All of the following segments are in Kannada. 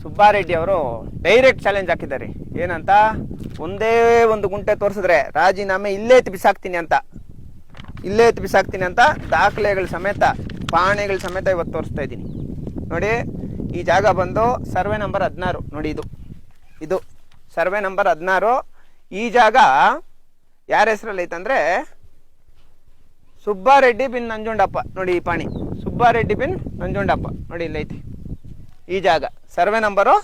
ಸುಬ್ಬಾರೆಡ್ಡಿ ಅವರು ಡೈರೆಕ್ಟ್ ಚಾಲೆಂಜ್ ಹಾಕಿದ್ದಾರೆ. ಏನಂತ, ಒಂದೇ ಒಂದು ಗುಂಟೆ ತೋರಿಸಿದ್ರೆ ರಾಜೀನಾಮೆ ಇಲ್ಲೇ ಎತ್ತಿ ಬಿಸಾಕ್ತೀನಿ ಅಂತ ದಾಖಲೆಗಳ ಸಮೇತ ಪಾಣೆಗಳ ಸಮೇತ ಇವತ್ತು ತೋರಿಸ್ತಾ ಇದ್ದೀನಿ. ನೋಡಿ, ಈ ಜಾಗ ಬಂದು ಸರ್ವೆ ನಂಬರ್ 16. ನೋಡಿ, ಇದು ಸರ್ವೆ ನಂಬರ್ 16. ಈ ಜಾಗ ಯಾರ ಹೆಸರಲ್ಲಿ ಐತಂದ್ರೆ ಸುಬ್ಬಾರೆಡ್ಡಿ ಬಿನ್ ನಂಜುಂಡಪ್ಪ. ನೋಡಿ, ಈ ಪಾಣಿ ಸುಬ್ಬಾರೆಡ್ಡಿ ಬಿನ್ ನಂಜುಂಡಪ್ಪ. ನೋಡಿ, ಇಲ್ಲೈತಿ ಈ ಜಾಗ. Survey number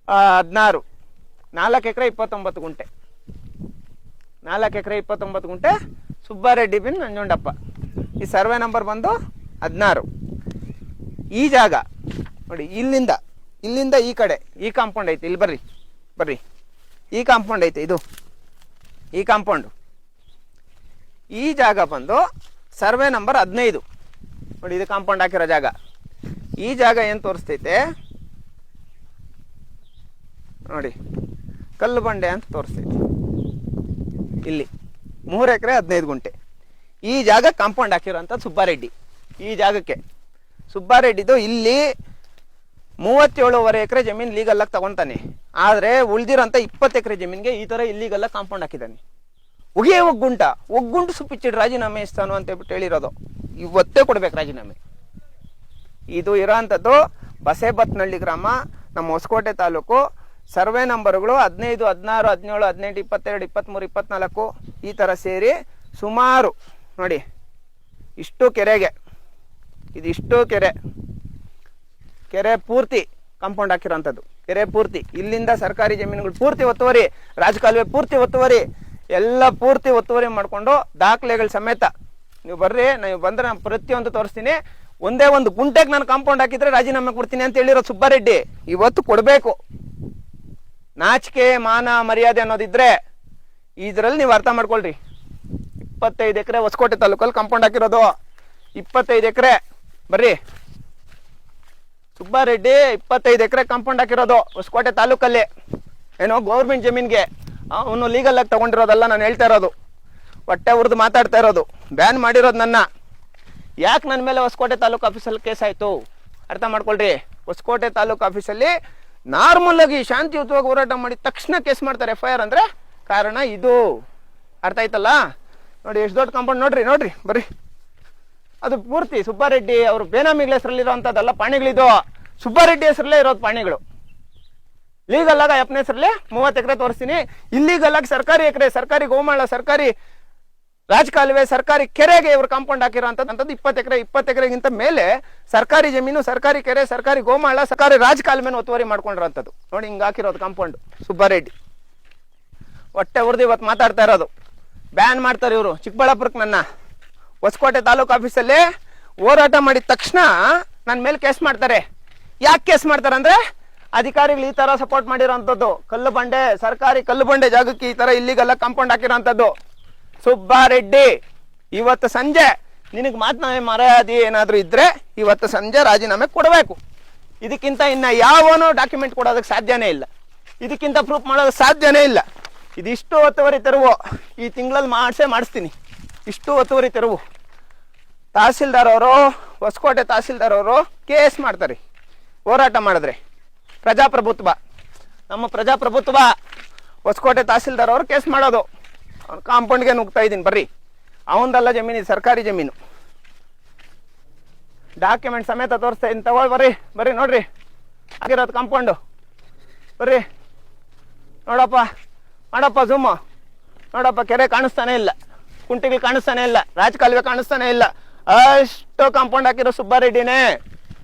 16. 4 ಎಕರೆ 29 ಗುಂಟೆ. 4 ಎಕರೆ 29 ಗುಂಟೆ ಸುಬ್ಬಾರೆಡ್ಡಿ ಬಿನ್ ನಂಜುಂಡಪ್ಪ. ಈ ಸರ್ವೆ ನಂಬರ್ ಬಂದು 16. ಈ ಜಾಗ ನೋಡಿ, ಇಲ್ಲಿಂದ ಈ ಕಡೆ ಈ ಕಾಂಪೌಂಡ್ ಐತೆ. ಇಲ್ಲಿ ಬರ್ರಿ ಈ ಕಾಂಪೌಂಡ್ ಐತೆ. ಈ ಕಾಂಪೌಂಡು, ಈ ಜಾಗ ಬಂದು ಸರ್ವೆ ನಂಬರ್ 15. ನೋಡಿ, ಇದು ಕಾಂಪೌಂಡ್ ಹಾಕಿರೋ ಜಾಗ. ಈ ಜಾಗ ಏನು ತೋರಿಸ್ತೈತೆ ನೋಡಿ, ಕಲ್ಲು ಬಂಡೆ ಅಂತ ತೋರಿಸ್ತೈತೆ. ಇಲ್ಲಿ 3 ಎಕರೆ 15 ಗುಂಟೆ. ಈ ಜಾಗ ಕಾಂಪೌಂಡ್ ಹಾಕಿರೋಂಥ ಸುಬ್ಬಾರೆಡ್ಡಿ. ಈ ಜಾಗಕ್ಕೆ ಸುಬ್ಬಾರೆಡ್ಡಿದು ಇಲ್ಲಿ 37.5 ಎಕರೆ ಜಮೀನು ಲೀಗಲ್ಲಾಗಿ ತಗೊತಾನೆ. ಆದರೆ ಉಳಿದಿರೋಂಥ 20 ಎಕರೆ ಜಮೀನಿಗೆ ಈ ಥರ ಇಲ್ಲೀಗಲ್ಲಾಗಿ ಕಾಂಪೌಂಡ್ ಹಾಕಿದ್ದಾನೆ. ಒಗ್ಗುಂಟು ಸುಪ್ಪಿಚ್ಚಿಟ್ಟು ರಾಜೀನಾಮೆ ಇಸ್ತಾನು ಅಂತ ಹೇಳ್ಬಿಟ್ಟು ಹೇಳಿರೋದು. ಇವತ್ತೇ ಕೊಡ್ಬೇಕು ರಾಜೀನಾಮೆ. ಇದು ಇರೋಂಥದ್ದು ಬಸೇಬತ್ನಹಳ್ಳಿ ಗ್ರಾಮ, ನಮ್ಮ ಹೊಸಕೋಟೆ ತಾಲೂಕು. ಸರ್ವೆ ನಂಬರ್ಗಳು 15, 16, 17, 18, 22, 23, 24 ಈ ಥರ ಸೇರಿ ಸುಮಾರು ನೋಡಿ ಇಷ್ಟು ಕೆರೆಗೆ, ಇದಿಷ್ಟು ಕೆರೆ ಪೂರ್ತಿ ಕಾಂಪೌಂಡ್ ಹಾಕಿರೋಂಥದ್ದು. ಕೆರೆ ಪೂರ್ತಿ, ಇಲ್ಲಿಂದ ಸರ್ಕಾರಿ ಜಮೀನುಗಳು ಪೂರ್ತಿ ಒತ್ತುವರಿ, ರಾಜಕಾಲುವೆ ಪೂರ್ತಿ ಒತ್ತುವರಿ, ಎಲ್ಲ ಪೂರ್ತಿ ಒತ್ತುವರಿ ಮಾಡಿಕೊಂಡು ದಾಖಲೆಗಳ ಸಮೇತ ನೀವು ಬರ್ರಿ. ನೀವು ಬಂದರೆ ನಾನು ಪ್ರತಿಯೊಂದು ತೋರಿಸ್ತೀನಿ. ಒಂದೇ ಒಂದು ಗುಂಟೆಗೆ ನಾನು ಕಾಂಪೌಂಡ್ ಹಾಕಿದ್ರೆ ರಾಜೀನಾಮೆ ಕೊಡ್ತೀನಿ ಅಂತ ಹೇಳಿರೋ ಸುಬ್ಬಾರೆಡ್ಡಿ ಇವತ್ತು ಕೊಡಬೇಕು. ನಾಚಿಕೆ ಮಾನ ಮರ್ಯಾದೆ ಅನ್ನೋದಿದ್ರೆ ಇದರಲ್ಲಿ ನೀವು ಅರ್ಥ ಮಾಡ್ಕೊಳ್ರಿ. 25 ಎಕರೆ ಹೊಸಕೋಟೆ ತಾಲೂಕಲ್ಲಿ ಕಾಂಪೌಂಡ್ ಹಾಕಿರೋದು. 25 ಎಕರೆ ಬರ್ರಿ, ಸುಬ್ಬಾರೆಡ್ಡಿ 25 ಎಕರೆ ಕಾಂಪೌಂಡ್ ಹಾಕಿರೋದು ಹೊಸಕೋಟೆ ತಾಲೂಕಲ್ಲಿ. ಏನೋ ಗೌರ್ಮೆಂಟ್ ಜಮೀನ್ಗೆ ಅವನು ಲೀಗಲ್ ಆಗಿ ತಗೊಂಡಿರೋದಲ್ಲ ನಾನು ಹೇಳ್ತಾ ಇರೋದು. ಹೊಟ್ಟೆ ಉರಿದು ಮಾತಾಡ್ತಾ ಇರೋದು. ಬ್ಯಾನ್ ಮಾಡಿರೋದು ನನ್ನ. ಯಾಕೆ ನನ್ನ ಮೇಲೆ ಹೊಸಕೋಟೆ ತಾಲೂಕು ಆಫೀಸಲ್ಲಿ ಕೇಸ್ ಆಯಿತು ಅರ್ಥ ಮಾಡ್ಕೊಳ್ರಿ. ಹೊಸಕೋಟೆ ತಾಲೂಕು ಆಫೀಸಲ್ಲಿ ನಾರ್ಮಲ್ ಆಗಿ ಶಾಂತಿಯುತವಾಗಿ ಹೋರಾಟ ಮಾಡಿ ತಕ್ಷಣ ಕೇಸ್ ಮಾಡ್ತಾರೆ FIR ಅಂದರೆ ಕಾರಣ ಇದು. ಅರ್ಥ ಆಯ್ತಲ್ಲ? ನೋಡಿ, ಎಷ್ಟು ದೊಡ್ಡ ಕಾಂಪೌಂಡ್ ನೋಡ್ರಿ ಬರ್ರಿ. ಅದು ಪೂರ್ತಿ ಸುಬ್ಬಾರೆಡ್ಡಿ ಅವರು ಬೇನಾಮಿಗಳ ಹೆಸರಲ್ಲಿ ಇರೋಂಥದ್ದಲ್ಲ ಪಾಣಿಗಳಿದು. ಸುಬ್ಬಾರೆಡ್ಡಿ ಹೆಸರಲ್ಲೇ ಇರೋದು ಪಾಣಿಗಳು. ಲೀಗಲ್ ಆಗ ಅಪ್ಪನ ಹೆಸರಲ್ಲಿ 30 ಎಕರೆ ತೋರಿಸ್ತೀನಿ. ಇಲ್ಲೀಗಲ್ ಆಗಿ ಸರ್ಕಾರಿ ಎಕರೆ, ಸರ್ಕಾರಿ ಗೋಮಾಳ, ಸರ್ಕಾರಿ ರಾಜಕಾಲುವೆ, ಸರ್ಕಾರಿ ಕೆರೆಗೆ ಇವರು ಕಾಂಪೌಂಡ್ ಹಾಕಿರೋಂಥದ್ದು 20 ಎಕರೆ. 20 ಎಕರೆಗಿಂತ ಮೇಲೆ ಸರ್ಕಾರಿ ಜಮೀನು, ಸರ್ಕಾರಿ ಕೆರೆ, ಸರ್ಕಾರಿ ಗೋಮಾಳ, ಸರ್ಕಾರಿ ರಾಜಕಾಲುವೆನ ಒತ್ತುವರಿ ಮಾಡ್ಕೊಂಡಿರೋಂಥದ್ದು. ನೋಡಿ, ಹಿಂಗೆ ಹಾಕಿರೋದು ಕಾಂಪೌಂಡ್ ಸುಬ್ಬಾರೆಡ್ಡಿ. ಹೊಟ್ಟೆ ಉರಿದು ಇವತ್ತು ಮಾತಾಡ್ತಾ ಇರೋದು. ಬ್ಯಾನ್ ಮಾಡ್ತಾರೆ ಇವರು ಚಿಕ್ಕಬಳ್ಳಾಪುರಕ್ಕೆ. ನನ್ನ ಹೊಸಕೋಟೆ ತಾಲೂಕು ಆಫೀಸಲ್ಲಿ ಹೋರಾಟ ಮಾಡಿದ ತಕ್ಷಣ ನನ್ನ ಮೇಲೆ ಕೇಸ್ ಮಾಡ್ತಾರೆ. ಯಾಕೆ ಕೇಸ್ ಮಾಡ್ತಾರೆ ಅಂದರೆ ಅಧಿಕಾರಿಗಳು ಈ ಥರ ಸಪೋರ್ಟ್ ಮಾಡಿರೋಂಥದ್ದು. ಕಲ್ಲು ಬಂಡೆ, ಸರ್ಕಾರಿ ಕಲ್ಲು ಬಂಡೆ ಜಾಗಕ್ಕೆ ಈ ಥರ ಇಲ್ಲಿಗೆಲ್ಲ ಕಾಂಪೌಂಡ್ ಹಾಕಿರೋಂಥದ್ದು. ಸುಬ್ಬಾರೆಡ್ಡಿ, ಇವತ್ತು ಸಂಜೆ ನಿನಗೆ ಮಾತನಾಡಿ ಮರ್ಯಾದೆ ಏನಾದರೂ ಇದ್ದರೆ ಇವತ್ತು ಸಂಜೆ ರಾಜೀನಾಮೆ ಕೊಡಬೇಕು. ಇದಕ್ಕಿಂತ ಇನ್ನು ಯಾವನೋ ಡಾಕ್ಯುಮೆಂಟ್ ಕೊಡೋದಕ್ಕೆ ಸಾಧ್ಯನೇ ಇಲ್ಲ. ಇದಕ್ಕಿಂತ ಪ್ರೂಫ್ ಮಾಡೋದಕ್ಕೆ ಸಾಧ್ಯನೇ ಇಲ್ಲ. ಇದಿಷ್ಟು ಒತ್ತುವರಿ ತೆರವು ಈ ತಿಂಗಳಲ್ಲಿ ಮಾಡಿಸ್ತೀನಿ. ಇಷ್ಟು ಒತ್ತುವರಿ ತೆರವು. ತಹಸೀಲ್ದಾರ್ ಅವರು, ಹೊಸಕೋಟೆ ತಹಸೀಲ್ದಾರ್ ಅವರು ಕೇಸ್ ಮಾಡ್ತಾರೆ ಹೋರಾಟ ಮಾಡಿದ್ರೆ. ಪ್ರಜಾಪ್ರಭುತ್ವ, ನಮ್ಮ ಪ್ರಜಾಪ್ರಭುತ್ವ. ಹೊಸಕೋಟೆ ತಹಸೀಲ್ದಾರ್ ಅವರು ಕೇಸ್ ಮಾಡೋದು. ಅವ್ನು ಕಾಂಪೌಂಡ್ಗೆ ನುಗ್ತಾ ಇದ್ದೀನಿ ಬರ್ರಿ. ಅವನದಲ್ಲ ಜಮೀನು, ಸರ್ಕಾರಿ ಜಮೀನು. ಡಾಕ್ಯುಮೆಂಟ್ ಸಮೇತ ತೋರಿಸ್ತಾ ಇದ್ದೀನಿ. ತಗೊಳ್ಳಿ ಬರ್ರಿ ನೋಡ್ರಿ ಆಗಿರೋದು ಕಾಂಪೌಂಡು. ಬರ್ರಿ ನೋಡಪ್ಪ ಜೂಮ್ ನೋಡಪ್ಪ. ಕೆರೆ ಕಾಣಿಸ್ತಾನೆ ಇಲ್ಲ, ಕುಂಟಿಗಳು ಕಾಣಿಸ್ತಾನೆ ಇಲ್ಲ, ರಾಜಕಾಲುವೆ ಕಾಣಿಸ್ತಾನೆ ಇಲ್ಲ. ಅಷ್ಟು ಕಾಂಪೌಂಡ್ ಹಾಕಿರೋ ಸುಬ್ಬಾರೆಡ್ಡಿನೇ.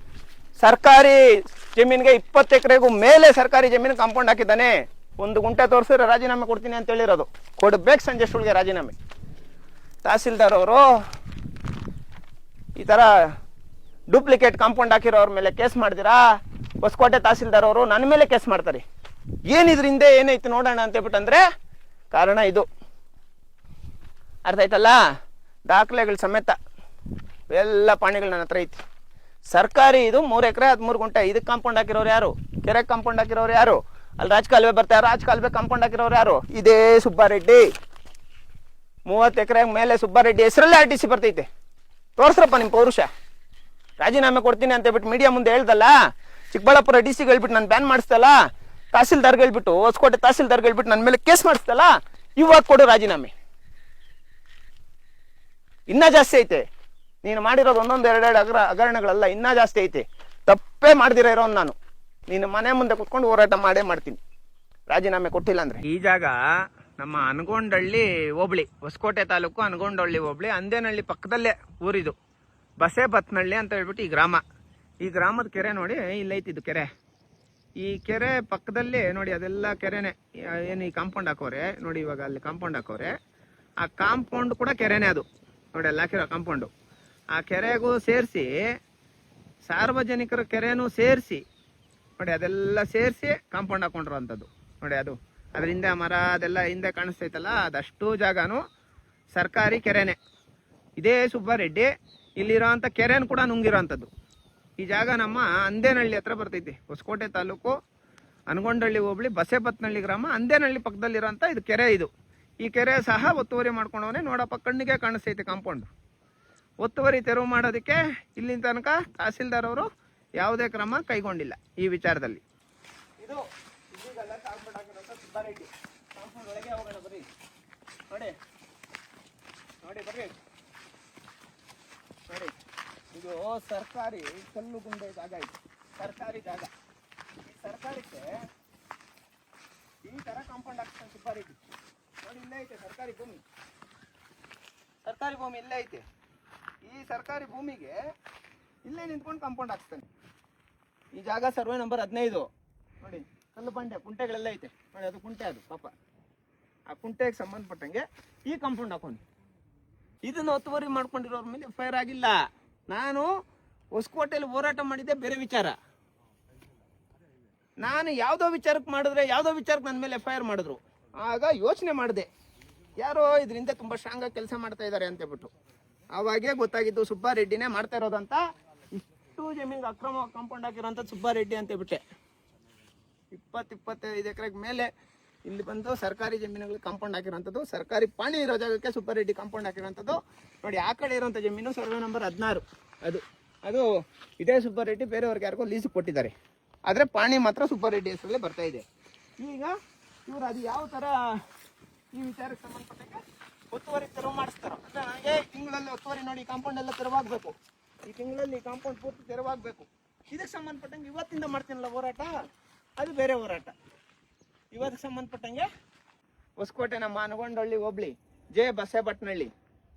ಸರ್ಕಾರಿ ಜಮೀನಿಗೆ 20 ಎಕರೆಗೂ ಮೇಲೆ ಸರ್ಕಾರಿ ಜಮೀನು ಕಾಂಪೌಂಡ್ ಹಾಕಿದ್ದಾನೆ. 1 ಗುಂಟೆ ತೋರಿಸಿದ್ರೆ ರಾಜೀನಾಮೆ ಕೊಡ್ತೀನಿ ಅಂತ ಹೇಳಿರೋದು. ಕೊಡ್ಬೇಕು ಸಂಜೆ ಅಷ್ಟೊಳಗೆ ರಾಜೀನಾಮೆ. ತಹಸೀಲ್ದಾರ್ ಅವರು ಈ ಥರ ಡೂಪ್ಲಿಕೇಟ್ ಕಾಂಪೌಂಡ್ ಹಾಕಿರೋರ ಮೇಲೆ ಕೇಸ್ ಮಾಡ್ತೀರಾ? ಹೊಸಕೋಟೆ ತಹಸೀಲ್ದಾರ್ ಅವರು ನನ್ನ ಮೇಲೆ ಕೇಸ್ ಮಾಡ್ತಾರೆ. ಏನಿದ್ರ ಹಿಂದೆ ಏನೈತೆ ನೋಡೋಣ ಅಂತ ಹೇಳ್ಬಿಟ್ಟಂದ್ರೆ ಕಾರಣ ಇದು. ಅರ್ಥ ಆಯ್ತಲ್ಲ? ದಾಖಲೆಗಳ ಸಮೇತ ಎಲ್ಲ ಪಾಣಿಗಳು ನನ್ನ ಹತ್ರ ಐತಿ. ಸರ್ಕಾರಿ ಇದು 3 ಎಕರೆ 13 ಗುಂಟೆ. ಇದಕ್ಕೆ ಕಾಂಪೌಂಡ್ ಹಾಕಿರೋರು ಯಾರು? ಕೆರೆಗೆ ಕಾಂಪೌಂಡ್ ಹಾಕಿರೋರು ಯಾರು? ಅಲ್ಲಿ ರಾಜಕಾಲುವೆ ಬರ್ತಾರೆ, ರಾಜಕಾಲುವೆ ಕಾಂಪೌಂಡ್ ಹಾಕಿರೋರು ಯಾರು? ಇದೇ ಸುಬ್ಬಾರೆಡ್ಡಿ. 30 ಎಕರೆ ಮೇಲೆ ಸುಬ್ಬಾರೆಡ್ಡಿ ಹೆಸರಲ್ಲೇ RTC ಬರ್ತೈತೆ. ತೋರಿಸ್ರಪ್ಪ ನಿಮ್ಮ ಪೌರುಷ. ರಾಜೀನಾಮೆ ಕೊಡ್ತೀನಿ ಅಂತ ಹೇಳ್ಬಿಟ್ಟು ಮೀಡಿಯಾ ಮುಂದೆ ಹೇಳ್ದಲ್ಲ, ಚಿಕ್ಕಬಳ್ಳಾಪುರ ಡಿ ಸಿಗೆ ಹೇಳ್ಬಿಟ್ಟು ನಾನು ಬ್ಯಾನ್ ಮಾಡಿಸ್ತಲ್ಲ, ತಹಸೀಲ್ದಾರ್ಗೆ ಹೇಳ್ಬಿಟ್ಟು, ಹೊಸಕೋಟೆ ತಹಸೀಲ್ದಾರ್ಗೆ ಹೇಳ್ಬಿಟ್ಟು ನನ್ನ ಮೇಲೆ ಕೇಸ್ ಮಾಡಿಸ್ತಲ್ಲ, ಇವಾಗ ಕೊಡು ರಾಜೀನಾಮೆ. ಇನ್ನ ಜಾಸ್ತಿ ಐತೆ ನೀನು ಮಾಡಿರೋದು, ಒಂದೊಂದು ಎರಡೆರಡು ಹಗರಣಗಳಲ್ಲ, ಇನ್ನ ಜಾಸ್ತಿ ಐತೆ. ತಪ್ಪೇ ಮಾಡ್ದಿರ ಇರೋನು ನಾನು, ನೀನು ಮನೆ ಮುಂದೆ ಕುತ್ಕೊಂಡು ಹೋರಾಟ ಮಾಡೇ ಮಾಡ್ತೀನಿ ರಾಜೀನಾಮೆ ಕೊಟ್ಟಿಲ್ಲ ಅಂದ್ರೆ. ಈ ಜಾಗ ನಮ್ಮ ಅನಗೊಂಡಹಳ್ಳಿ ಹೋಬಳಿ, ಹೊಸಕೋಟೆ ತಾಲೂಕು ಅನಗೊಂಡಹಳ್ಳಿ ಹೋಬಳಿ, ಅಂದೇನಹಳ್ಳಿ ಪಕ್ಕದಲ್ಲೇ ಊರಿದು. ಬಸೇಬತ್ನಹಳ್ಳಿ ಅಂತ ಹೇಳ್ಬಿಟ್ಟು ಈ ಗ್ರಾಮ. ಈ ಗ್ರಾಮದ ಕೆರೆ ನೋಡಿ ಇಲ್ಲೈತಿದ್ದು ಕೆರೆ. ಈ ಕೆರೆ ಪಕ್ಕದಲ್ಲಿ ನೋಡಿ ಅದೆಲ್ಲ ಕೆರೆನೆ. ಏನು ಈ ಕಾಂಪೌಂಡ್ ಹಾಕೋರೆ ನೋಡಿ, ಇವಾಗ ಅಲ್ಲಿ ಕಾಂಪೌಂಡ್ ಹಾಕೋರೆ, ಆ ಕಾಂಪೌಂಡ್ ಕೂಡ ಕೆರೆನೆ ಅದು ನೋಡಿ, ಅಲ್ಲಿ ಹಾಕಿರೋ ಕಾಂಪೌಂಡು. ಆ ಕೆರೆಗೂ ಸೇರಿಸಿ ಸಾರ್ವಜನಿಕರ ಕೆರೆನೂ ಸೇರಿಸಿ ನೋಡಿ, ಅದೆಲ್ಲ ಸೇರಿಸಿ ಕಾಂಪೌಂಡ್ ಹಾಕೊಂಡಿರೋ ಅಂಥದ್ದು ನೋಡಿ. ಅದು ಅದ್ರ ಹಿಂದೆ ಮರ ಅದೆಲ್ಲ ಹಿಂದೆ ಕಾಣಿಸ್ತೈತಲ್ಲ, ಅದಷ್ಟು ಜಾಗನೂ ಸರ್ಕಾರಿ ಕೆರೆನೆ. ಇದೇ ಸುಬ್ಬಾರೆಡ್ಡಿ ಇಲ್ಲಿರೋಂಥ ಕೆರೆನ ಕೂಡ ನುಂಗಿರೋ ಅಂಥದ್ದು. ಈ ಜಾಗ ನಮ್ಮ ಅಂದೇನಹಳ್ಳಿ ಹತ್ರ ಬರ್ತೈತಿ, ಹೊಸಕೋಟೆ ತಾಲೂಕು ಅನಗೊಂಡಹಳ್ಳಿ ಹೋಬಳಿ ಬಸೇಬತ್ನಹಳ್ಳಿ ಗ್ರಾಮ, ಅಂದೇನಹಳ್ಳಿ ಪಕ್ಕದಲ್ಲಿರೋಂಥ ಇದು ಕೆರೆ. ಇದು ಈ ಕೆರೆ ಸಹ ಒತ್ತುವರಿ ಮಾಡ್ಕೊಂಡವನೇ ನೋಡಪ್ಪ, ಕಣ್ಣಿಗೆ ಕಾಣಿಸ್ತೈತಿ ಕಾಂಪೌಂಡ್. ಒತ್ತುವರಿ ತೆರವು ಮಾಡೋದಕ್ಕೆ ಇಲ್ಲಿನ ತನಕ ತಹಸೀಲ್ದಾರ್ ಅವರು ಯಾವುದೇ ಕ್ರಮ ಕೈಗೊಂಡಿಲ್ಲ ಈ ವಿಚಾರದಲ್ಲಿ. ಇದು ಸುಬ್ಬಾರೆಡ್ಡಿ ಕಾಂಪೌಂಡ್ ಒಳಗೆ ಹೋಗೋಣ ಬರ್ರಿ. ನೋಡಿ ನೋಡಿ ಬರ್ರಿ ನೋಡಿ, ಇದು ಸರ್ಕಾರಿ ಕಲ್ಲು ಗುಂಡೆ ಜಾಗ, ಇದು ಸರ್ಕಾರಿ ಜಾಗ. ಈ ಸರ್ಕಾರಕ್ಕೆ ಈ ತರ ಕಾಂಪೌಂಡ್ ಹಾಕ್ತಾನೆ ಸುಬ್ಬಾರೆಡ್ಡಿ. ನೋಡಿ ಇಲ್ಲೇ ಐತೆ ಸರ್ಕಾರಿ ಭೂಮಿ, ಸರ್ಕಾರಿ ಭೂಮಿ ಇಲ್ಲೇ ಐತೆ. ಈ ಸರ್ಕಾರಿ ಭೂಮಿಗೆ ಇಲ್ಲೇ ನಿಂತ್ಕೊಂಡು ಕಾಂಪೌಂಡ್ ಹಾಕ್ತಾನೆ. ಈ ಜಾಗ ಸರ್ವೆ ನಂಬರ್ 15 ನೋಡಿ, ಕಲ್ಲು ಬಂಡೆ ಕುಂಟೆಗಳೆಲ್ಲ ಐತೆ ನೋಡಿ, ಅದು ಕುಂಟೆ, ಅದು ಪಾಪ ಆ ಕುಂಟೆಗೆ ಸಂಬಂಧಪಟ್ಟಂಗೆ ಈ ಕಾಂಪೌಂಡ್ ಹಾಕೊಂಡು ಇದನ್ನ ಒತ್ತುವರಿ ಮಾಡ್ಕೊಂಡಿರೋರ ಮೇಲೆ ಎಫ್ಐಆರ್ ಆಗಿಲ್ಲ. ನಾನು ಹೊಸಕೋಟೆಯಲ್ಲಿ ಹೋರಾಟ ಮಾಡಿದ್ದೆ ಬೇರೆ ವಿಚಾರ. ನಾನು ಯಾವುದೋ ವಿಚಾರಕ್ಕೆ ಮಾಡಿದ್ರೆ ಯಾವುದೋ ವಿಚಾರಕ್ಕೆ ನನ್ನ ಮೇಲೆ ಎಫ್ಐಆರ್ ಮಾಡಿದ್ರು. ಆಗ ಯೋಚನೆ ಮಾಡಿದೆ, ಯಾರೋ ಇದರಿಂದ ತುಂಬ ಸ್ಟ್ರಾಂಗ್ ಆಗಿ ಕೆಲಸ ಮಾಡ್ತಾ ಇದ್ದಾರೆ ಅಂತ ಹೇಳ್ಬಿಟ್ಟು. ಆವಾಗೇ ಗೊತ್ತಾಗಿದ್ದು ಸುಬ್ಬಾರೆಡ್ಡಿನೇ ಮಾಡ್ತಾ ಇರೋದಂತ. ಇಷ್ಟು ಜಮೀನಿಗೆ ಅಕ್ರಮ ಕಾಂಪೌಂಡ್ ಹಾಕಿರೋಂಥ ಸುಬ್ಬಾರೆಡ್ಡಿ ಅಂತ ಹೇಳ್ಬಿಟ್ಟೆ. 20-25 ಎಕರೆಗೆ ಮೇಲೆ ಇಲ್ಲಿ ಬಂದು ಸರ್ಕಾರಿ ಜಮೀನುಗಳಿಗೆ ಕಾಂಪೌಂಡ್ ಹಾಕಿರೋಂಥದ್ದು, ಸರ್ಕಾರಿ ಪಾಣಿ ಇರೋ ಜಾಗಕ್ಕೆ ಸುಬ್ಬಾರೆಡ್ಡಿ ಕಾಂಪೌಂಡ್ ಹಾಕಿರೋಂಥದ್ದು. ನೋಡಿ ಆ ಕಡೆ ಇರೋಂಥ ಜಮೀನು ಸರ್ವೆ ನಂಬರ್ 16, ಅದು ಇದೇ ಸುಬ್ಬಾರೆಡ್ಡಿ ಬೇರೆಯವ್ರಿಗೆ ಯಾರಿಗೋ ಲೀಸಿಗೆ ಕೊಟ್ಟಿದ್ದಾರೆ. ಆದರೆ ಪಾಣಿ ಮಾತ್ರ ಸುಬ್ಬಾರೆಡ್ಡಿ ಹೆಸರಲ್ಲೇ ಬರ್ತಾ ಇದೆ. ಈಗ ಇವರು ಅದು ಯಾವ ಥರ ಈ ವಿಚಾರಕ್ಕೆ ಸಂಬಂಧಪಟ್ಟಂಗೆ ಒತ್ತುವರಿ ತೆರವು ಮಾಡಿಸ್ತಾರೋ ಅಂದರೆ, ನನಗೆ ತಿಂಗಳಲ್ಲಿ ಒತ್ತುವರಿ ನೋಡಿ ಕಾಂಪೌಂಡ್ ಎಲ್ಲ ತೆರವಾಗಬೇಕು, ಈ ತಿಂಗಳಲ್ಲಿ ಕಾಂಪೌಂಡ್ ಪೂರ್ತಿ ತೆರವಾಗಬೇಕು. ಇದಕ್ಕೆ ಸಂಬಂಧಪಟ್ಟಂಗೆ ಇವತ್ತಿಂದ ಮಾಡ್ತೀನಲ್ಲ ಹೋರಾಟ, ಅದು ಬೇರೆ ಹೋರಾಟ. ಇವತ್ತಿಗೆ ಸಂಬಂಧಪಟ್ಟಂಗೆ ಹೊಸಕೋಟೆ ನಮ್ಮ ಅನಗೊಂಡಹಳ್ಳಿ ಹೋಬಳಿ ಜೆ ಬಸೇಬಟ್ನಹಳ್ಳಿ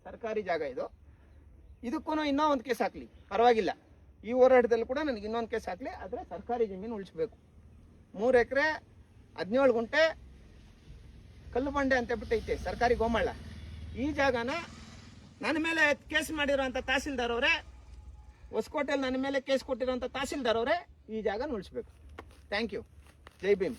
ಸರ್ಕಾರಿ ಜಾಗ ಇದು. ಇದಕ್ಕೂ ಇನ್ನೂ ಒಂದು ಕೇಸ್ ಹಾಕಲಿ ಪರವಾಗಿಲ್ಲ, ಈ ಹೋರಾಟದಲ್ಲಿ ಕೂಡ ನನಗೆ ಇನ್ನೊಂದು ಕೇಸ್ ಹಾಕಲಿ, ಆದರೆ ಸರ್ಕಾರಿ ಜಮೀನು ಉಳಿಸ್ಬೇಕು. 3 ಎಕರೆ 17 ಗುಂಟೆ ಕಲ್ಲು ಬಂಡೆ ಅಂತ ಬಿಟ್ಟು ಐತೆ ಸರ್ಕಾರಿ ಗೋಮಾಳ. ಈ ಜಾಗನ ನನ್ನ ಮೇಲೆ ಕೇಸ್ ಮಾಡಿರೋಂಥ ತಹಸೀಲ್ದಾರ್ ಅವರೇ, ಹೊಸಕೋಟೆಯಲ್ಲಿ ನನ್ನ ಮೇಲೆ ಕೇಸ್ ಕೊಟ್ಟಿರೋಂಥ ತಹಸೀಲ್ದಾರ್ ಅವರೇ ಈ ಜಾಗನ ಉಳಿಸ್ಬೇಕು. Thank you. ಜೈ ಭೀಮ್.